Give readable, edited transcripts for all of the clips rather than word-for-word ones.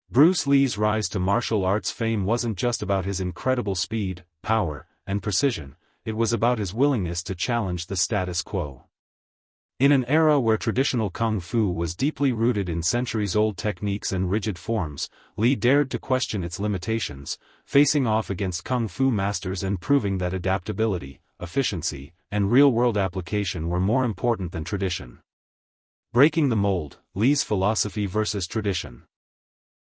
Bruce Lee's rise to martial arts fame wasn't just about his incredible speed, power, and precision, it was about his willingness to challenge the status quo. In an era where traditional kung fu was deeply rooted in centuries-old techniques and rigid forms, Lee dared to question its limitations, facing off against kung fu masters and proving that adaptability, efficiency, and real-world application were more important than tradition. Breaking the mold, Lee's philosophy versus tradition.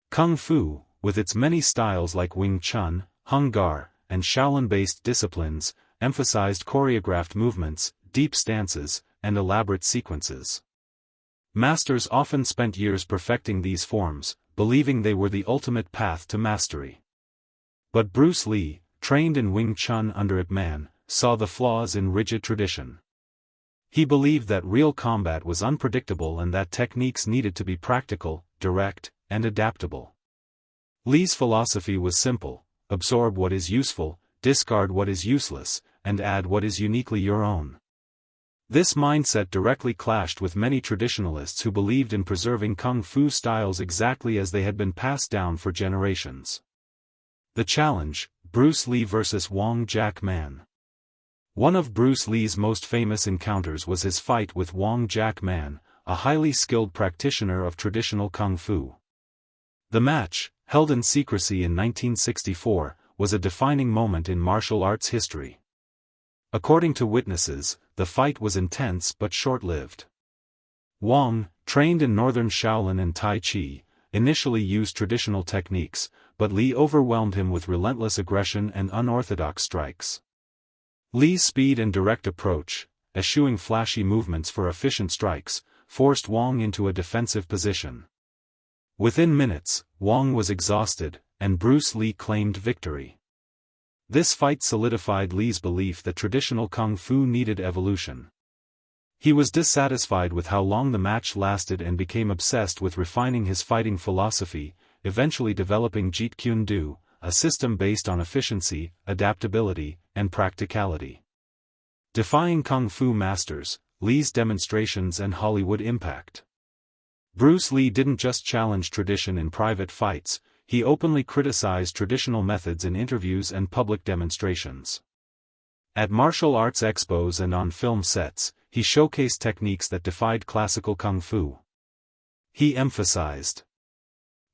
Kung Fu, with its many styles like Wing Chun, Hung Gar, and Shaolin-based disciplines, emphasized choreographed movements, deep stances, and elaborate sequences. Masters often spent years perfecting these forms, believing they were the ultimate path to mastery. But Bruce Lee, trained in Wing Chun under Ip Man, saw the flaws in rigid tradition. He believed that real combat was unpredictable and that techniques needed to be practical, direct, and adaptable. Lee's philosophy was simple: absorb what is useful, discard what is useless, and add what is uniquely your own. This mindset directly clashed with many traditionalists who believed in preserving kung fu styles exactly as they had been passed down for generations. The challenge: Bruce Lee versus Wong Jack Man. One of Bruce Lee's most famous encounters was his fight with Wong Jack Man, a highly skilled practitioner of traditional kung fu. The match, held in secrecy in 1964, was a defining moment in martial arts history. According to witnesses, the fight was intense but short-lived. Wong, trained in Northern Shaolin and Tai Chi, initially used traditional techniques, but Lee overwhelmed him with relentless aggression and unorthodox strikes. Lee's speed and direct approach, eschewing flashy movements for efficient strikes, forced Wong into a defensive position. Within minutes, Wong was exhausted, and Bruce Lee claimed victory. This fight solidified Lee's belief that traditional kung fu needed evolution. He was dissatisfied with how long the match lasted and became obsessed with refining his fighting philosophy, eventually developing Jeet Kune Do, a system based on efficiency, adaptability, and practicality. Defying kung fu masters, Lee's demonstrations and Hollywood impact. Bruce Lee didn't just challenge tradition in private fights, he openly criticized traditional methods in interviews and public demonstrations. At martial arts expos and on film sets, he showcased techniques that defied classical kung fu. He emphasized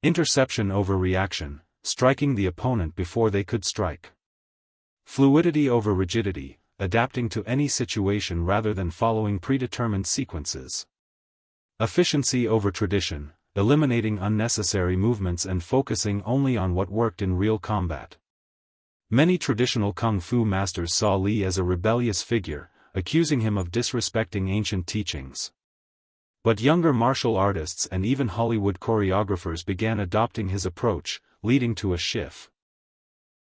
interception over reaction, striking the opponent before they could strike. Fluidity over rigidity, adapting to any situation rather than following predetermined sequences. Efficiency over tradition, eliminating unnecessary movements and focusing only on what worked in real combat. Many traditional kung fu masters saw Lee as a rebellious figure, accusing him of disrespecting ancient teachings. But younger martial artists and even Hollywood choreographers began adopting his approach, leading to a shift.